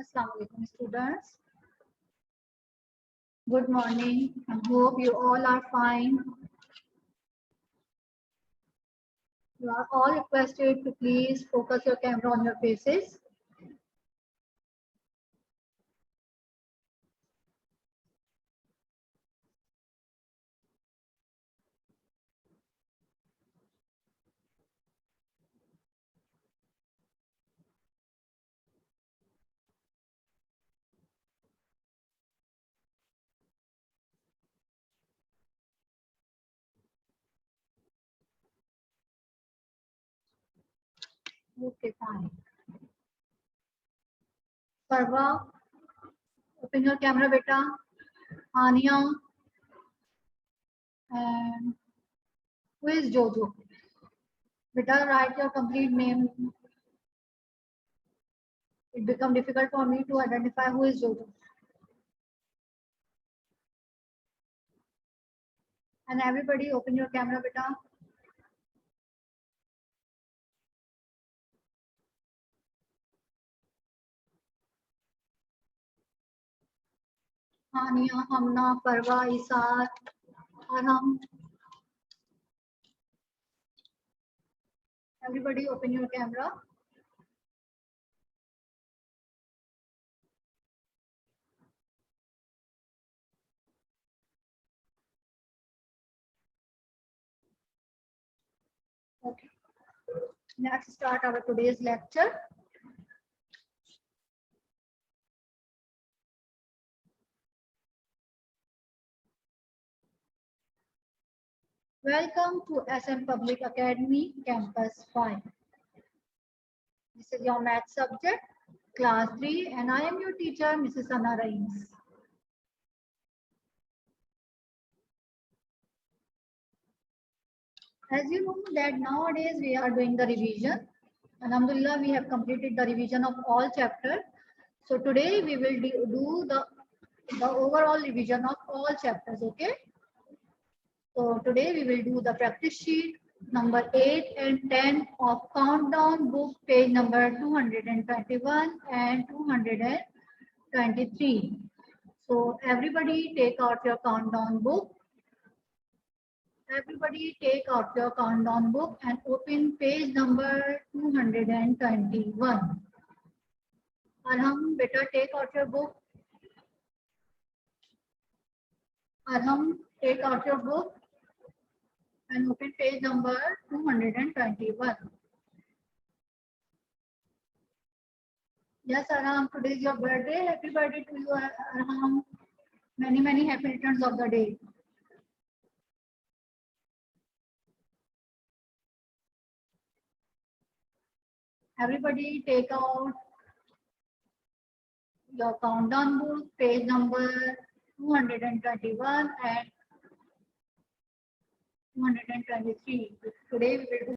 Assalamu alaikum students. Good morning. I hope you all are fine. You are all requested to please focus your camera on your faces. Okay, fine. Parva, open your camera, beta. Ania, and who is Jojo? Beta, write your complete name. It become difficult for me to identify who is Jojo. And everybody, open your camera, beta. Ania, Hamna, Parva, Isar, Arham. Everybody, open your camera. Okay. Let's start our today's lecture. Welcome to SM Public Academy Campus 5. This is your math subject, class 3, and I am your teacher, Mrs. Anna Raees. As you know that nowadays we are doing the revision. Alhamdulillah, we have completed the revision of all chapters. So today we will do the overall revision of all chapters, okay? So today we will do the practice sheet number 8 and 10 of Countdown book, page number 221 and 223. So everybody take out your Countdown book. Everybody take out your Countdown book and open page number 221. Arham, better take out your book. Arham, take out your book and open page number 221. Yes, Arham, today is your birthday. Happy birthday to you, Arham. Many happy returns of the day. Everybody take out your Countdown book, page number 221 and 223. Today we will do.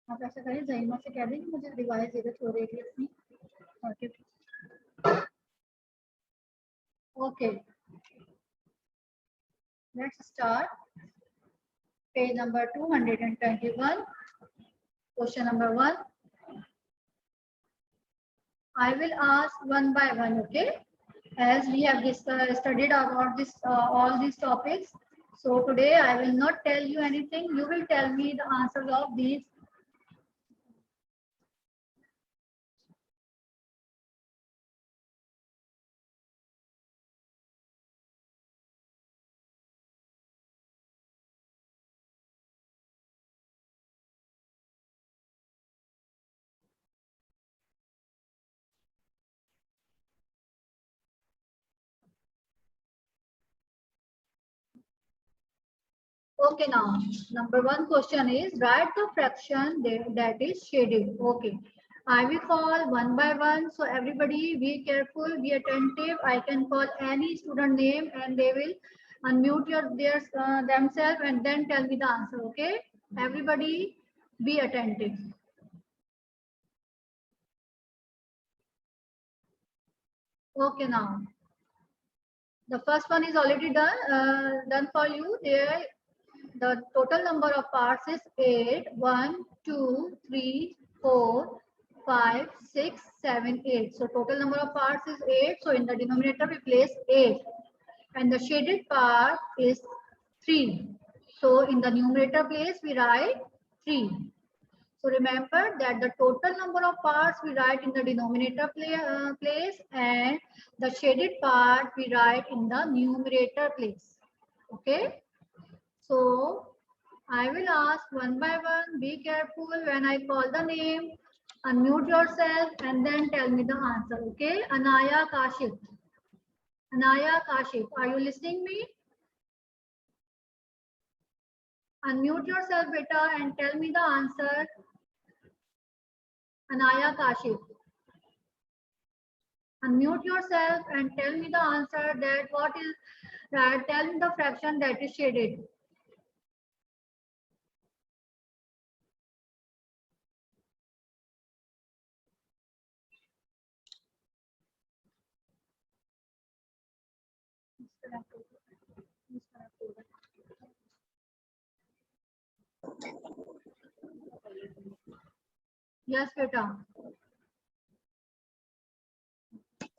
आप ऐसा करिए जहीमा से कह देंगे मुझे device दे दो छोड़े की अपनी okay let's start page number 221 question number 1 I will ask one by one, okay, as we have studied about this all these topics. So today I will not tell you anything, you will tell me the answers of these. Okay, now number 1 question is write the fraction that is shaded. Okay, I will call one by one, so everybody be careful, be attentive. I can call any student name and they will unmute themselves and then tell me the answer. Okay, everybody be attentive. Okay, now the first one is already done for you. There the total number of parts is 8. 1, 2, 3, 4, 5, 6, 7, 8. So total number of parts is 8. So in the denominator we place 8. And the shaded part is 3. So in the numerator place we write 3. So remember that the total number of parts we write in the denominator place, and the shaded part we write in the numerator place. Okay. So I will ask one by one. Be careful when I call the name. Unmute yourself and then tell me the answer. Okay. Anaya Kashif. Anaya Kashif, are you listening me? Unmute yourself, beta, and tell me the answer. Anaya Kashif. Unmute yourself and tell me the answer that what is that. Tell me the fraction that is shaded. Yes, beta.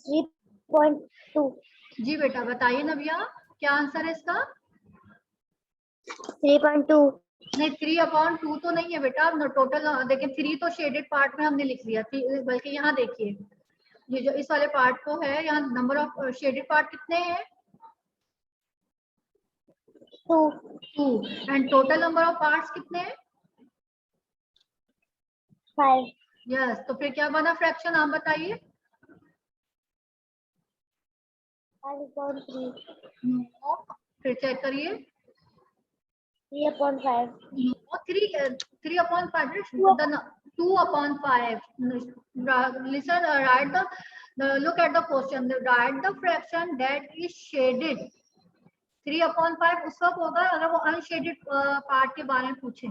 3.2. जी बेटा बताइए ना भैया क्या answer है इसका? 3.2. नहीं 3/2 तो नहीं है बेटा. टोटल देखिए 3 तो शेडेड पार्ट में हमने लिख लिया थी, बल्कि यहाँ देखिए ये जो इस वाले पार्ट को है, यहाँ नंबर ऑफ शेडेड पार्ट कितने हैं? 2. And total number of parts कितने हैं? 5. यस. तो फिर क्या बना फ्रैक्शन, आप बताइए. 5.3. फिर चेक करिए. 3/5. 3/5. 2/5. Listen, write look at the question. Write the fraction that is shaded. 3/5 उस वक्त होगा अगर वो अनशेडेड पार्ट के बारे में पूछे.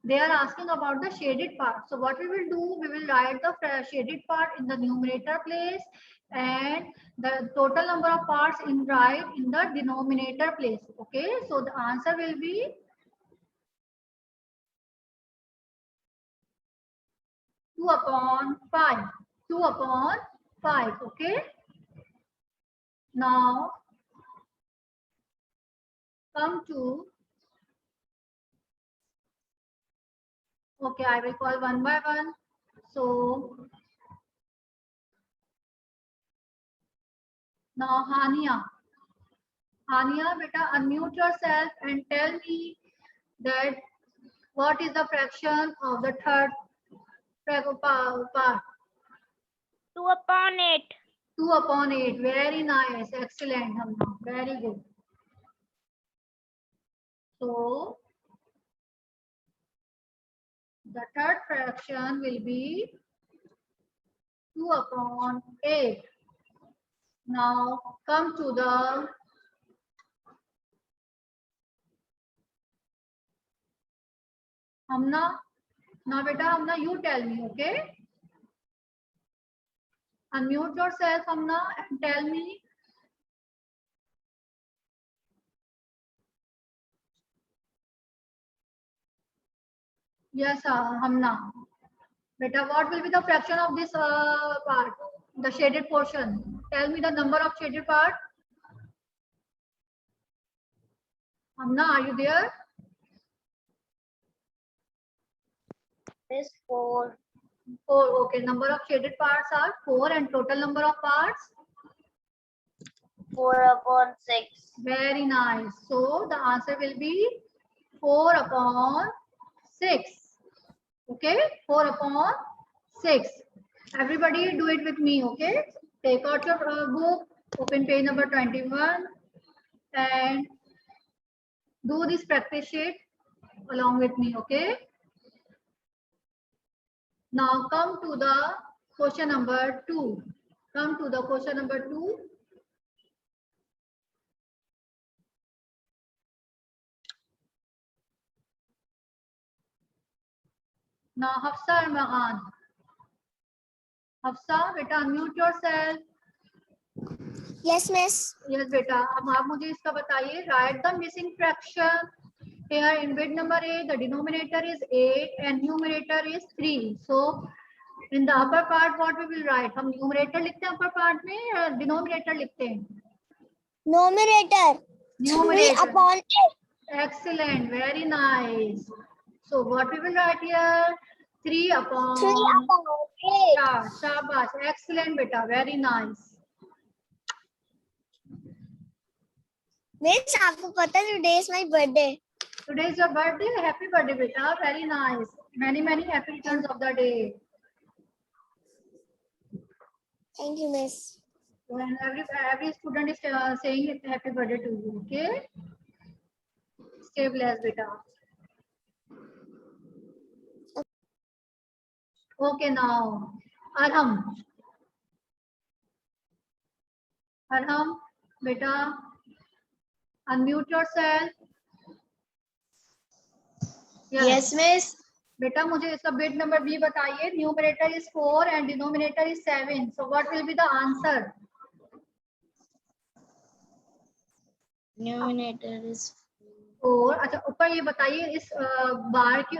They are asking about the shaded part. So what we will do, we will write the shaded part in the numerator place and the total number of parts in the denominator place. Okay, so the answer will be 2/5. 2/5. Okay. Now come to. Okay, I will call one by one. So now Hania. Hania, beta, unmute yourself and tell me that what is the fraction of the third part? 2/8. 2/8. Very nice. Excellent, Hamna. Very good. So the third fraction will be 2/8. Now come to the Hamna. Now beta, Hamna, you tell me, okay? Unmute yourself, Hamna, and tell me. Yes, Hamna. Beta, what will be the fraction of this part, the shaded portion? Tell me the number of shaded part. Hamna, are you there? Is 4. 4. Okay, number of shaded parts are 4 and total number of parts? 4/6. Very nice. So the answer will be 4/6. Okay, 4/6. Everybody do it with me, okay? Take out your book, open page number 21 and do this practice sheet along with me, okay? Now come to the question number 2. Come to the question number 2. Now Hafsa Armahan. Hafsa, beta unmute yourself. Yes, miss. Yes, beta. अब आप मुझे इसका बताइए. Write the missing fraction Here in bit number A, the denominator is 8 and numerator is 3. So in the upper part, what we will write? हम numerator लिखते हैं upper part में या denominator लिखते हैं? Numerator. 3 Numerator. upon 8. Excellent, very nice. So what we will write here? 3 upon 3 upon 8. Yeah, shabash. Excellent, beta. Very nice. Miss, आपको पता है today is my birthday. Today is your birthday. Happy birthday, beta. Very nice. Many happy returns of the day. Thank you, Miss. And every student is saying happy birthday to you. Okay. Stay blessed, beta. Okay, now Arham. Arham, beta. Unmute yourself. Yes, Miss. बेटा मुझे इसका bit number B बताइए. Numerator is 4 and denominator is 7. So what will be the answer? Numerator is 4. अच्छा, ऊपर ये बताइए इस बार के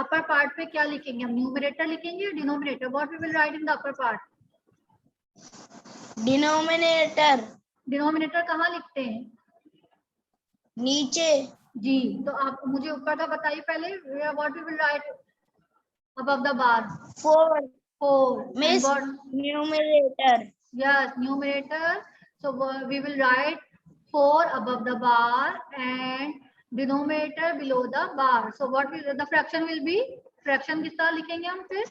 अपर पार्ट पे क्या लिखेंगे हम? न्यूमरेटर लिखेंगे या denominator? What we will write in the upper part? denominator. Denominator कहाँ लिखते हैं? नीचे. जी, तो आप मुझे ऊपर का बताइए पहले. What we will write above the bar? 4. 4. Miss, numerator. Yes, numerator. So we will write 4 above the bar and denominator below the bar. So what will the fraction will be? Fraction किस तरह लिखेंगे हम फिर?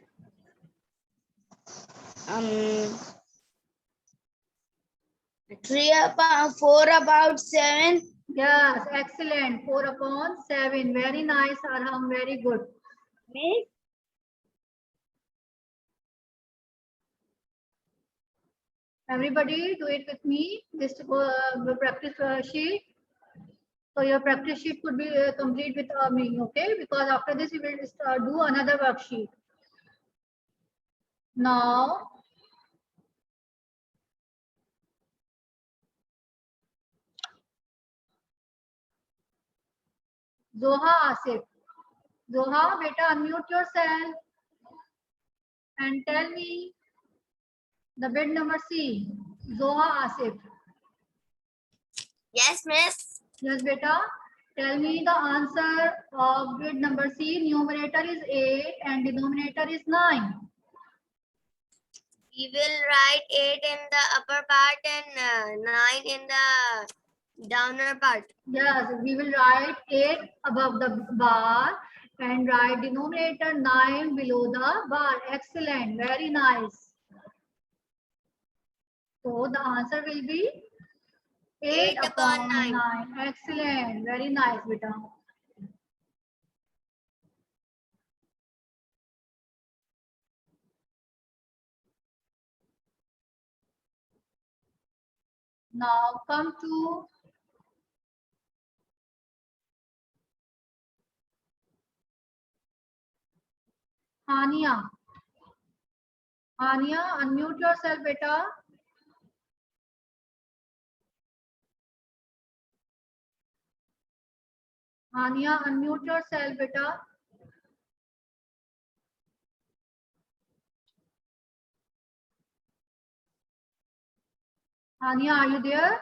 3 upon 4 about 7. Yes, excellent. 4 upon 7. Very nice, Arham. Very good. Miss, Everybody do it with me. This practice sheet. So your practice sheet could be complete with me, okay? Because after this we will do another worksheet. Now, Zoha Asif. Zoha, beta, unmute yourself and tell me the bid number C. Zoha Asif. yes, Miss. Yes, beta. Tell me the answer of bid number C. Numerator is 8 and denominator is 9. We will write 8 in the upper part and 9 in the downer part. Yes, we will write 8 above the bar and write denominator 9 below the bar. Excellent. Very nice. So the answer will be 8 upon 9. Excellent. Very nice, beta. Now come to Hania. Hania, unmute yourself, beta. Hania, unmute yourself, beta. Hania, are you there?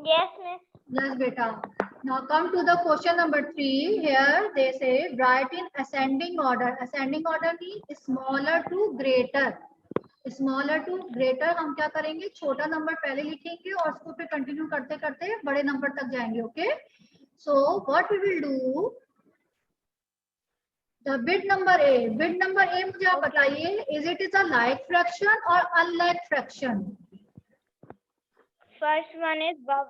Yes, Miss. Yes, beta. Now come to the question number 3. Here they say write in ascending order. Ascending order means smaller to greater. Smaller to greater हम क्या करेंगे? छोटा number पहले लिखेंगे और उसको फिर continue करते करते बड़े नंबर तक जाएंगे. Okay? So what we will do? The bit number A. Bit number A मुझे आप बताइए. Is it a like fraction or unlike fraction? First one is Bob.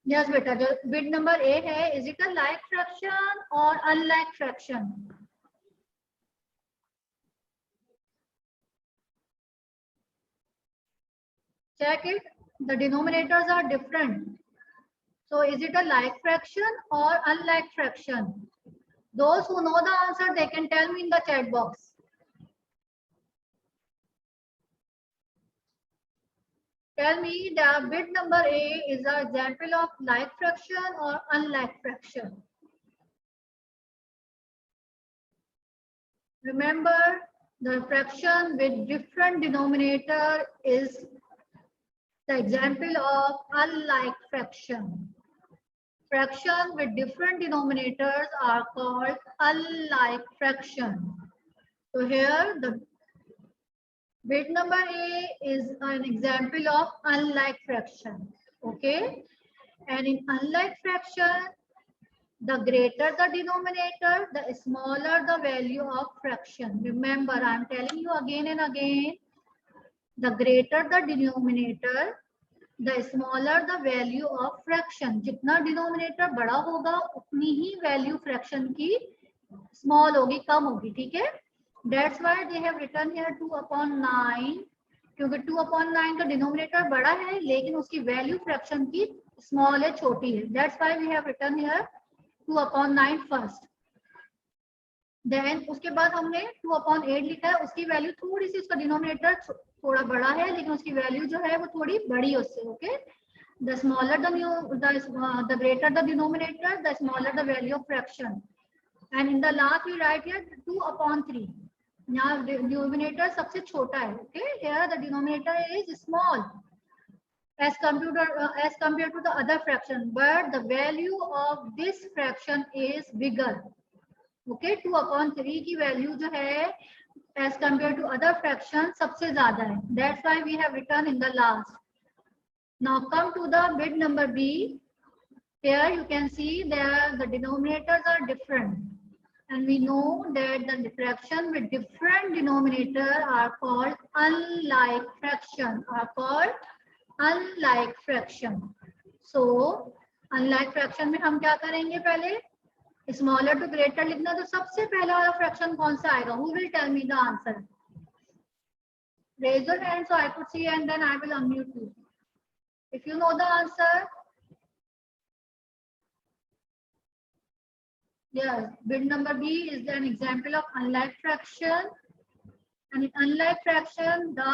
Yes, बेटा. जो bit number A है, is it a like fraction or unlike fraction? Check it. The denominators are different. So is it a like fraction or unlike fraction? Those who know the answer, they can tell me in the chat box. Tell me the bit number A is an example of like fraction or unlike fraction. Remember, the fraction with different denominator is the example of unlike fraction. Fraction with different denominators are called unlike fraction. So here the bit number A is an example of unlike fraction. Okay. And in unlike fraction, the greater the denominator, the smaller the value of fraction. Remember, I am telling you again and again, the greater the denominator, the smaller the value of fraction. जितना denominator बड़ा होगा उतनी ही value fraction की small होगी, कम होगी, ठीक है? That's why they have written here 2/9, क्योंकि 2/9 का denominator बड़ा है लेकिन उसकी value fraction की small है, छोटी है. That's why we have written here 2/9 first. Then उसके बाद हमने 2/8 लिखा है, उसकी वैल्यू थोड़ी सी, उसका डिनोमिनेटर थोड़ा बड़ा है लेकिन उसकी वैल्यू जो है वो थोड़ी बड़ी है उससे. Okay, the smaller the greater the denominator, the smaller the value of fraction. And in the last we write here 2/3. यहाँ डिनोमिनेटर सबसे छोटा है. Okay, here the denominator is small as compared to the other fraction, but the value of this fraction is bigger. Okay, 2/3 की value जो है as compared to other fraction सबसे ज्यादा है. That's why we have written in the last. Now come to the bit number B. Here you can see there the denominators are different, and we know that the fraction with different denominator are called unlike fraction. Unlike fraction. So unlike fraction में हम क्या करेंगे? पहले smaller to greater लिखना. तो सबसे पहला वाला fraction कौन सा आएगा? Who will tell me the answer? Raise your hand so I could see, and then I will unmute you. If you know the answer. Yes, bit number B is an example of unlike fraction, and in unlike fraction, the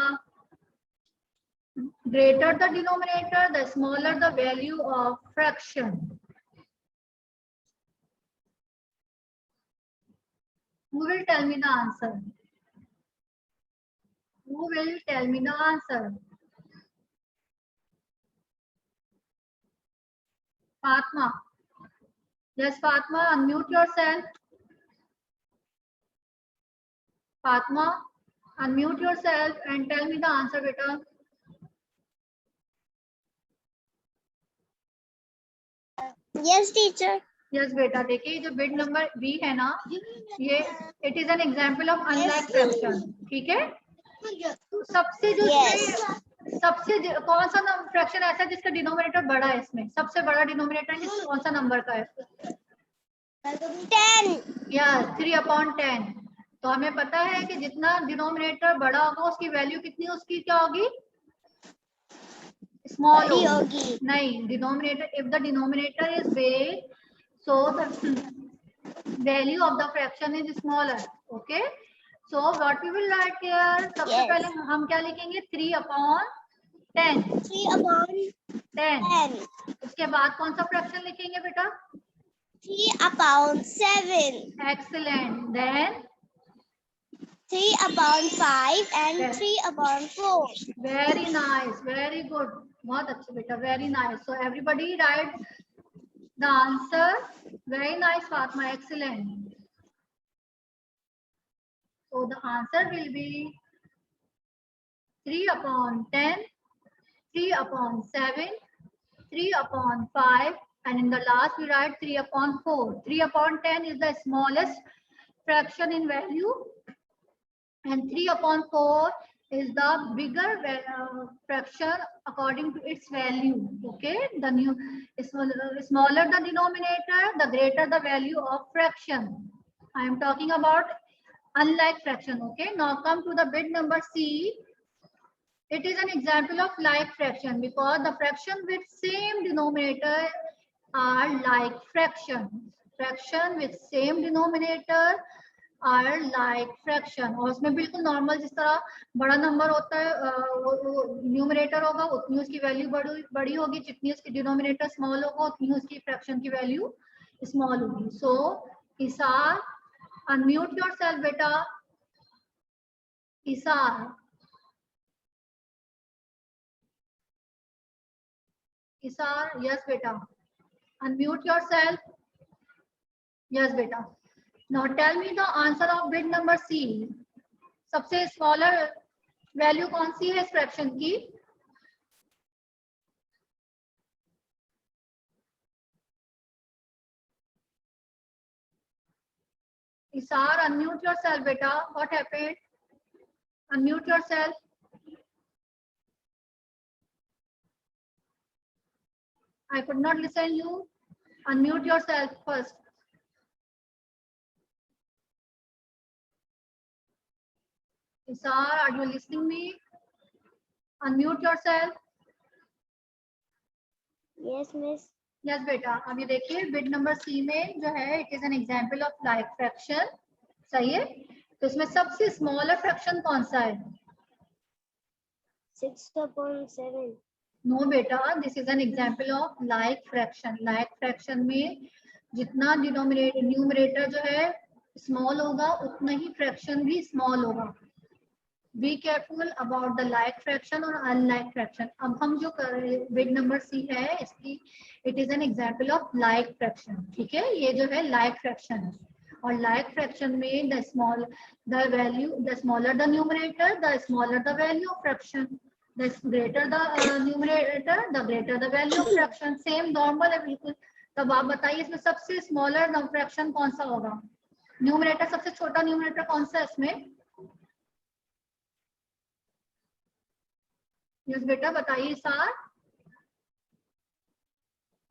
greater the denominator, the smaller the value of fraction. Who will tell me the answer? Who will tell me the answer? Fatma. Yes, Fatma, unmute yourself. Fatma, unmute yourself and tell me the answer, beta. Yes, teacher. Yes, बेटा. देखिए जो bit number B है ना, ये it is an example of unlike fraction. ठीक है, सबसे जो सबसे कौन सा फ्रैक्शन ऐसा है जिसका डिनोमिनेटर बड़ा है? इसमें सबसे बड़ा डिनोमिनेटर कौन सा नंबर का है? 10. यस, 3/10. तो हमें पता है कि जितना डिनोमिनेटर बड़ा होगा उसकी वैल्यू कितनी, उसकी क्या होगी? स्मॉल होगी. नहीं, denominator, if the denominator is big, so the value of the fraction is smaller. Okay, so what we will write here? सबसे पहले हम क्या लिखेंगे? 3/10. 3/10. उसके बाद कौन सा फ्रैक्शन लिखेंगे बेटा? 3/7. Excellent. Then 3/5 and 3/4. Very nice, very good. बहुत अच्छे बेटा, very nice. So everybody write the answer. Very nice, Fatma. Excellent. So the answer will be 3/10, 3/7, 3/5, and in the last we write 3/4. 3/10 is the smallest fraction in value, and 3/4 is the bigger fraction according to its value. Okay, the smaller the denominator, the greater the value of fraction. I am talking about unlike fraction. Okay, now come to the bit number C. It is an example of like fraction because the fraction with same denominator are like fraction. Fraction with same denominator are like fraction, और उसमें बिल्कुल normal जिस तरह बड़ा number होता है वो numerator होगा उतनी उसकी वैल्यू बड़ी होगी, जितनी उसकी डिनोमिनेटर स्मॉल होगा उतनी उसकी फ्रैक्शन की वैल्यू स्मॉल होगी. सो इसार, अनम्यूट योरसेल्फ बेटा. इसार, इसार, यस बेटा. Unmute yourself. Yes, beta. Now tell me the answer of bit number C. सबसे स्मॉलर वैल्यू कौन सी है इस फ्रैक्शन की? Isar, unmute yourself, beta. What happened? Unmute yourself. I could not listen you. Unmute yourself first. Isar, are you listening me? Unmute yourself. Yes, miss. Yes बेटा. अभी देखिए bit number C में जो है it is an example of like fraction. सही है. तो इसमें सबसे स्मॉलर फ्रैक्शन कौन सा है? 6/7. नो बेटा, this is an example of like fraction. Like fraction में जितना डिनोमिनेटर न्यूमरेटर जो है स्मॉल होगा उतना ही फ्रैक्शन भी स्मॉल होगा. Be careful about the like fraction और अनलाइक फ्रैक्शन. अब हम जो कर रहे हैं बिट नंबर सी है इसकी it is an example of like fraction. ठीक है, ये जो है लाइक फ्रैक्शन है. और लाइक फ्रैक्शन में the smaller the numerator the smaller the value of fraction, the greater the numerator the greater the value of fraction. Same normal है बिल्कुल. तब आप बताइए इसमें सबसे स्मॉलर फ्रैक्शन कौन सा होगा? न्यूमरेटर सबसे छोटा न्यूमरेटर कौन सा है इसमें? यस बेटा बताइए sir.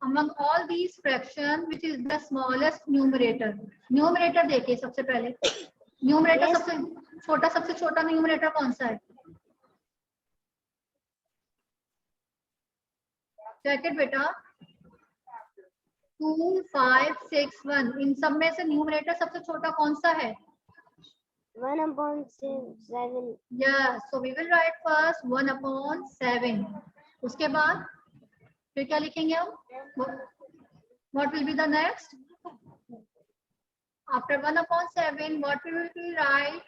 among all these fraction which is the smallest numerator? Numerator देखिए सबसे पहले. Numerator Yes. सबसे छोटा न्यूमरेटर कौन सा है? चेक इट बेटा. 2, 5, 6, 1. इन सब में से न्यूमरेटर सबसे छोटा कौन सा है? 1/7. Yes. So we will write first 1/7. उसके बाद फिर क्या लिखेंगे हम? What will be the next after 1/7? What will be right?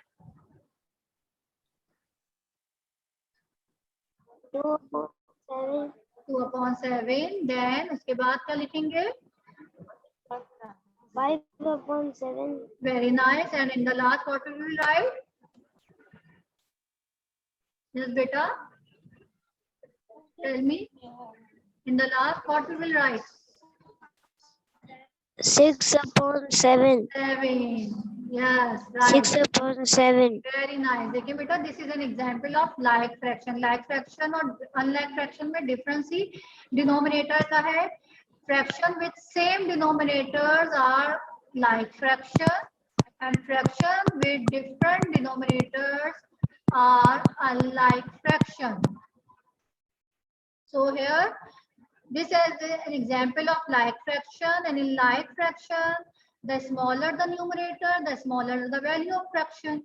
2/7. 2/7. Then उसके बाद क्या लिखेंगे? 5/7. Very nice. And in the last, what will we write? Yes, beta. Tell me. In the last, what we will write? 6/7. 7. Yes, right. 6/7. Very nice. देखिए बेटा, this is an example of like fraction. Like fraction और unlike fraction में difference ही denominator का है. Fraction with same denominators are like fraction, and fraction with different denominators are unlike fraction. So here, this is an example of like fraction, and in like fraction, the smaller the numerator, the smaller the value of fraction.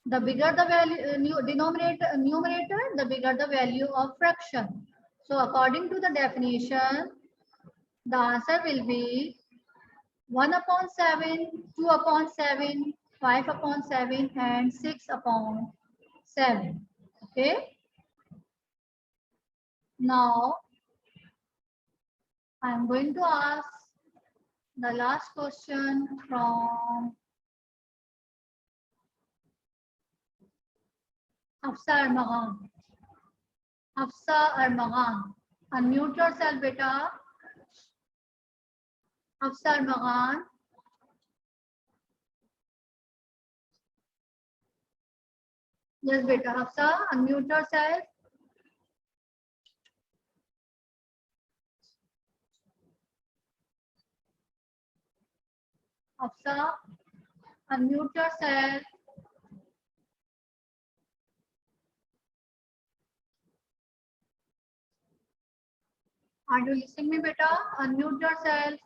The bigger the value numerator, the bigger the value of fraction. So according to the definition, the answer will be 1/7, 2/7, 5/7, and 6/7. Okay. Now I am going to ask the last question from Hafsa Armaghan. Hafsa Armaghan, unmute yourself, beta. Hafsa Armaghan. Yes, beta. Hafsa, unmute yourself. Hafsa, unmute yourself. Are you listening me, beta? Unmute yourself.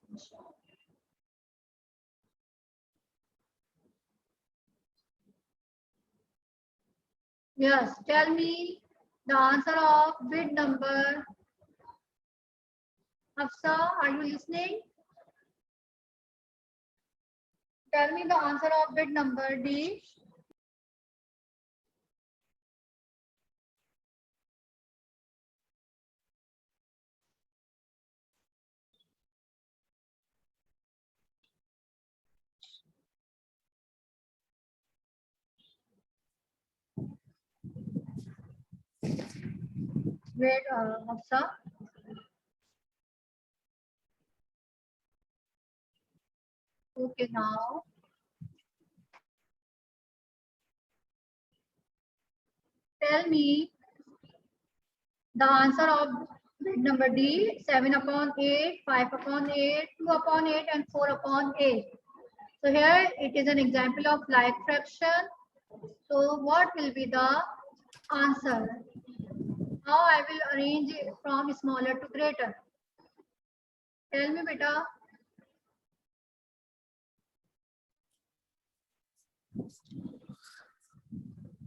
Yes, tell me the answer of bit number. Hafsa, are you listening? Tell me the answer of bit number D. Wait, Hafsa. Okay, now tell me the answer of bit number D, 7 upon 8, 5 upon 8, 2 upon 8, and 4 upon 8. So here it is an example of like fraction. So what will be the answer? How I will arrange it from smaller to greater? Tell me, beta.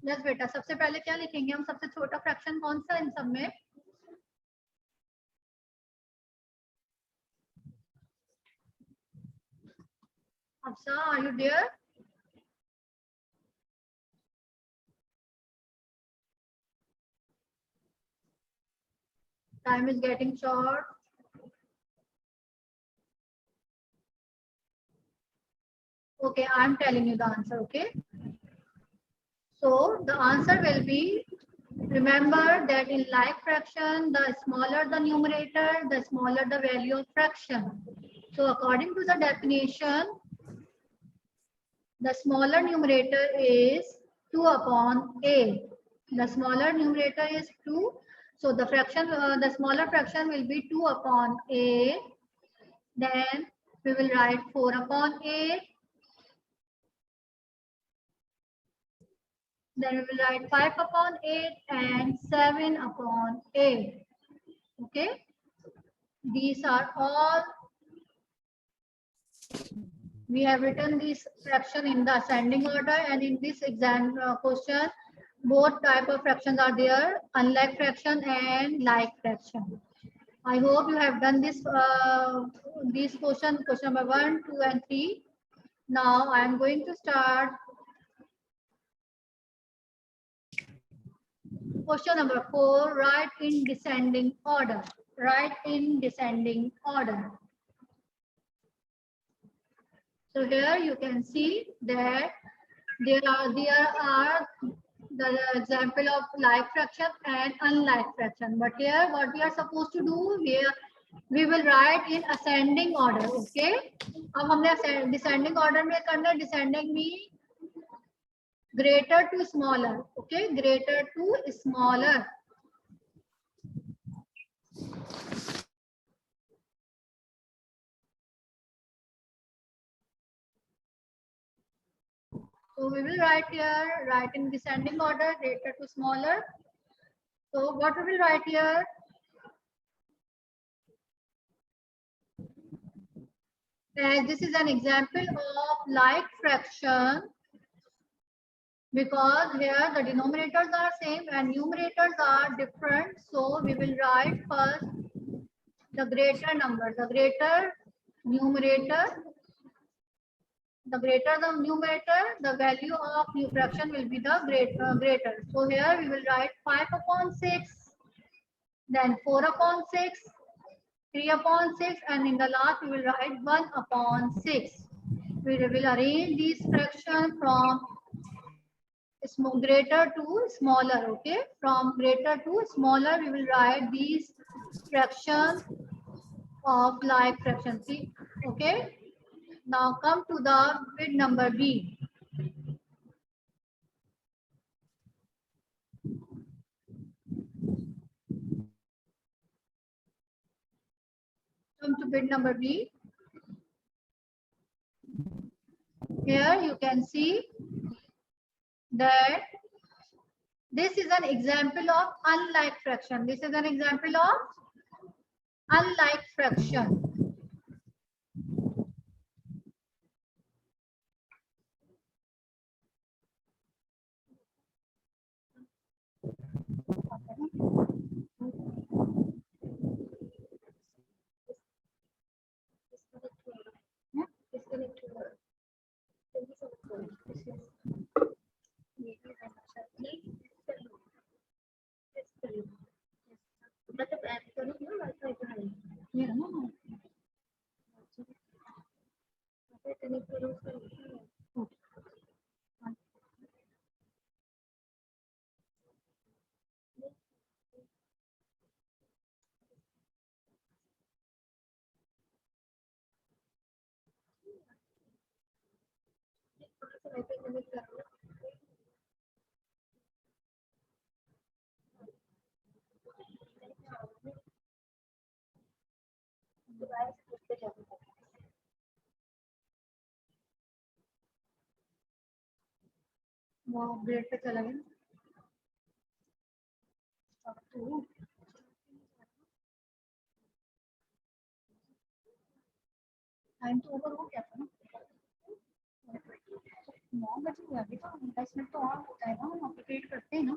Yes बेटा, सबसे पहले क्या लिखेंगे हम? सबसे छोटा fraction कौन सा इन सब में? Hafsa, are you there? Time is getting short. Okay, I'm telling you the answer. Okay. So the answer will be, remember that in like fraction, the smaller the numerator, the smaller the value of fraction. So according to the definition, the smaller numerator is 2 upon 8. The smaller numerator is 2. So the fraction, the smaller fraction will be 2 upon 8. Then we will write 4 upon 8. Then we will write 5 upon 8 and 7 upon 8. Okay. These are all. We have written this fraction in the ascending order, and in this exam question, both type of fractions are there, unlike fraction and like fraction. I hope you have done this question number 1, 2, and 3. Now I am going to start question number 4. Write in descending order. Write in descending order. So here you can see that there are the example of like fraction and unlike fraction. But here what we are supposed to do, we will write in ascending order. Okay. अब हमने descending order में करना, descending mean greater to smaller. Okay, greater to smaller. So we will write here, write in descending order, greater to smaller. So what we will write here? As this is an example of like fraction, because here the denominators are same and numerators are different. So we will write first the greater number, the greater numerator. The greater the numerator, the value of new fraction will be the greater. So here we will write 5 upon 6, then 4 upon 6, 3 upon 6, and in the last we will write 1 upon 6. We will arrange these fractions from greater to smaller. Okay, from greater to smaller we will write these fractions of like fraction. See, okay. Now come to the bit number B. Come to bit number B. Here you can see that this is an example of unlike fraction. This is an example of unlike fraction. वो upgrade पे चला गया। Time तो over हो गया था ना, 9 बजे हुआ, अभी तो 10 मिनट तो और होता है ना, हम अपडेट करते हैं ना,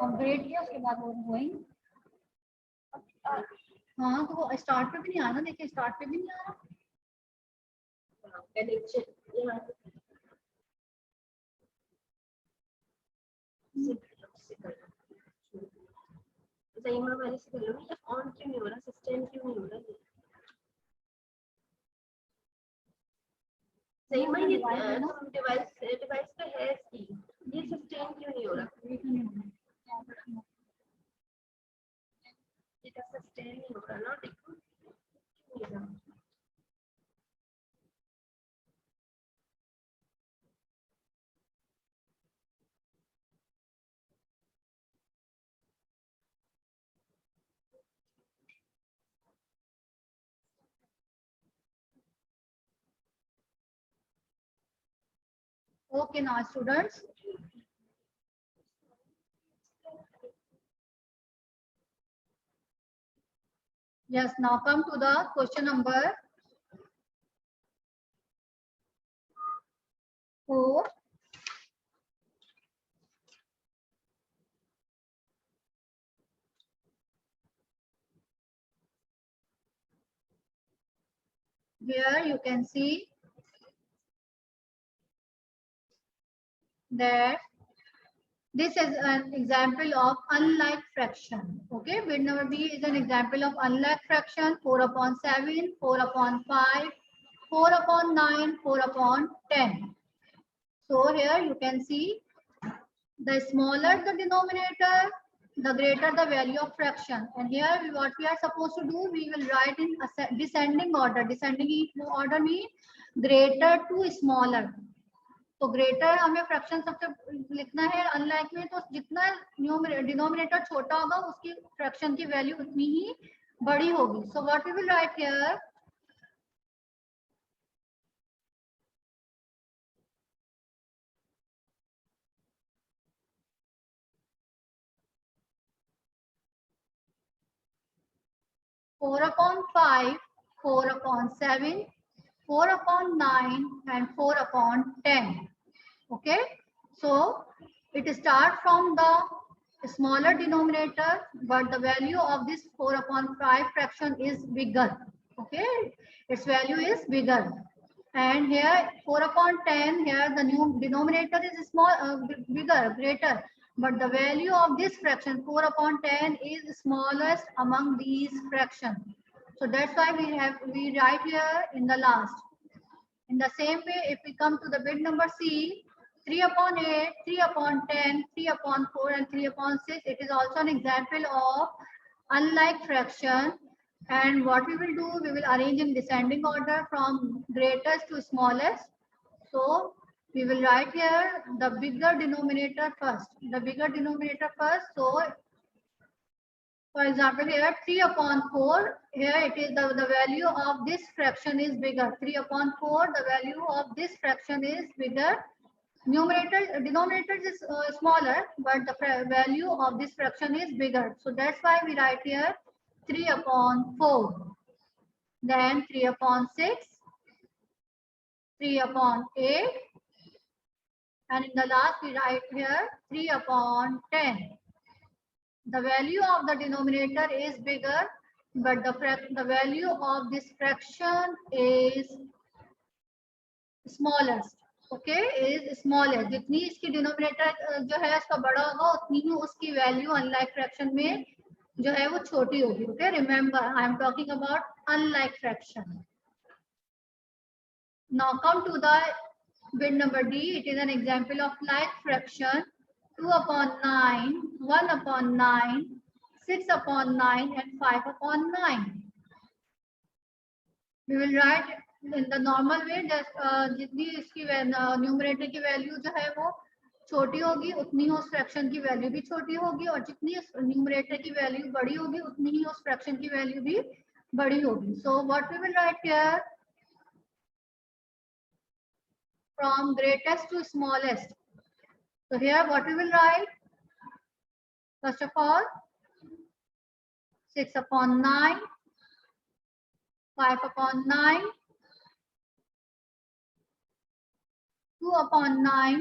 अपग्रेड किया उसके बाद वो वही। हाँ तो वो स्टार्ट पे भी नहीं आना, देखिए स्टार्ट पे भी नहीं आ रहा। सही में मैंने से कर लो, ये ऑन क्यों नहीं हो रहा, सस्टेन क्यों नहीं हो रहा ये? सही में ये डिवाइस पे है इसकी, ये सस्टेन क्यों नहीं हो रहा? ये सस्टेन नहीं हो रहा ना, देखो क्यों नहीं हो रहा? Okay, now students, yes, now come to the question number 4. Here you can see that this is an example of unlike fraction. Okay, bit number B is an example of unlike fraction. 4/7, 4/5, 4/9, 4/10. So here you can see, the smaller the denominator, the greater the value of fraction. And here what we are supposed to do, we will write in descending order. Descending order means greater to smaller. तो greater हमें fraction सबसे लिखना है unlike में, तो जितना denominator छोटा होगा उसकी फ्रैक्शन की वैल्यू उतनी ही बड़ी होगी. So what we will write here, four upon 5, 4/7, 4/9 and 4/10. Okay, so it starts from the smaller denominator, but the value of this 4/5 fraction is bigger. Okay, its value is bigger. And here 4/10, here the new denominator is small, bigger, greater, but the value of this fraction 4/10 is smallest among these fractions. So that's why we write here in the last. In the same way, if we come to the bit number C, 3/8, 3/10, 3/4 and 3/6, it is also an example of unlike fraction. And what we will do, we will arrange in descending order from greatest to smallest. So we will write here the bigger denominator first. The bigger denominator first. So for example, here 3/4, here it is the value of this fraction is bigger. 3/4, the value of this fraction is bigger. Denominator is smaller, but the value of this fraction is bigger. So that's why we write here 3/4. Then 3/6, 3/8, and in the last we write here 3/10. The value of the denominator is bigger, but the value of this fraction is smallest. Okay, is smallest. जितनी इसकी denominator जो है इसका बड़ा होगा, उतनी ही उसकी value unlike fraction में जो है वो छोटी होगी. Okay, remember I am talking about unlike fraction. Now come to the bit number D. It is an example of like fraction. 2 upon 9, 1 upon 9, 6 upon 9 and 5 upon 9. We will write in the normal way. जितनी इसकी numerator की value जो है वो छोटी होगी उतनी ही उस फ्रैक्शन की वैल्यू भी छोटी होगी, और जितनी न्यूमरेटर की वैल्यू बड़ी होगी उतनी ही उस फ्रैक्शन की वैल्यू भी बड़ी होगी. So what we will write here, from greatest to smallest. So here what we will write? First of all, 6 upon 9, 5 upon 9, 2 upon 9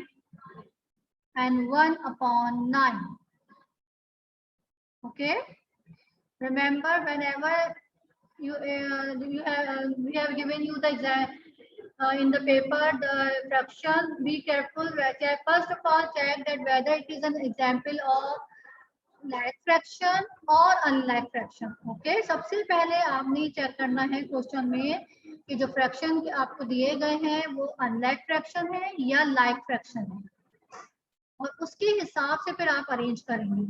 and 1 upon 9. Okay. Remember, whenever we have given you the exam in the paper, the fraction, be careful. First of all, check that whether it is an example of like fraction or unlike fraction. Okay. सबसे पहले आपने check करना है question में कि जो fraction आपको दिए गए हैं वो अनलाइक फ्रैक्शन है या लाइक फ्रैक्शन है, और उसके हिसाब से फिर आप अरेंज करेंगे.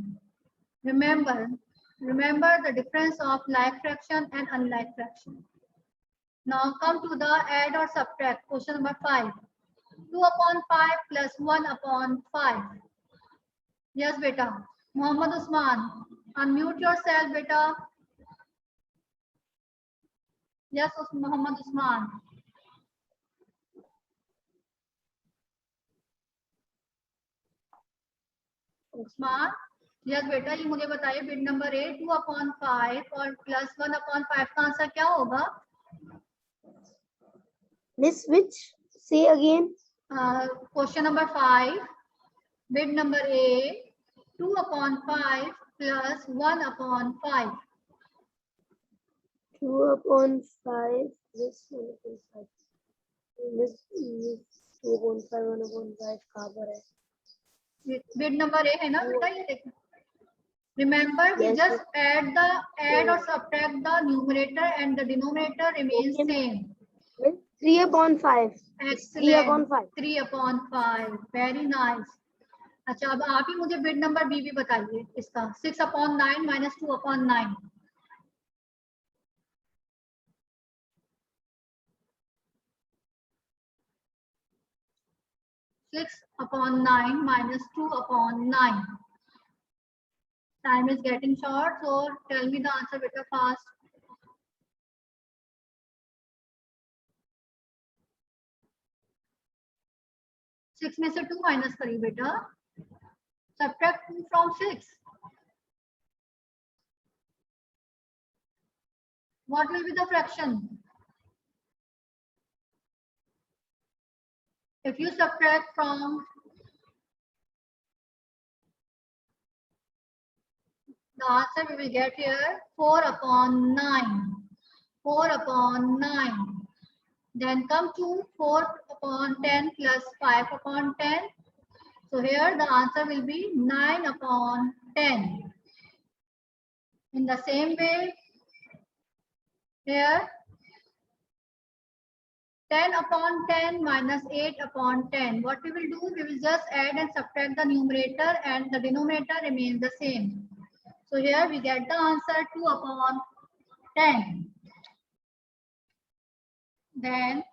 Remember the difference of like fraction and unlike fraction. Now come to the add or subtract. Question number 5. 2 upon 5 plus 1 upon 5. Yes, beta. Muhammad Usman, unmute yourself, beta. Yes, Muhammad Usman. Usman. Yes बेटा, ये मुझे बताइए bit number 8, 2 upon 5 और plus 1 upon 5 का answer क्या होगा? Miss, which? Say again. Question number 5, bit number 8, 2 upon 5 plus 1 upon 5. 2 upon 5 plus 1 upon 5. Miss, 2 upon 5, 1 upon 5 कहाँ पर है? बिट नंबर ए है ना बेटा, ये देखो. Remember, we Yes, just add or subtract the numerator and the denominator remains Okay. same. 3 upon 5. 3 Excellent. upon 5. 3 upon 5. Very nice. अच्छा, अब आप ही मुझे बिट नंबर बी भी बताइए इसका. 6 upon 9 minus 2 upon 9. Six upon 9 minus 2 upon 9. Time is getting short, so tell me the answer better fast. Six में से 2 minus करिए बेटा. Subtract 2 from 6. What will be the fraction? If you subtract from the answer we will get here 4 upon 9. 4 upon 9. Then come to 4 upon 10 plus 5 upon 10. So here the answer will be 9 upon 10. In the same way, here 10 upon 10 minus 8 upon 10. What we will do, we will just add and subtract the numerator and the denominator remains the same. So here we get the answer 2 upon 10. Then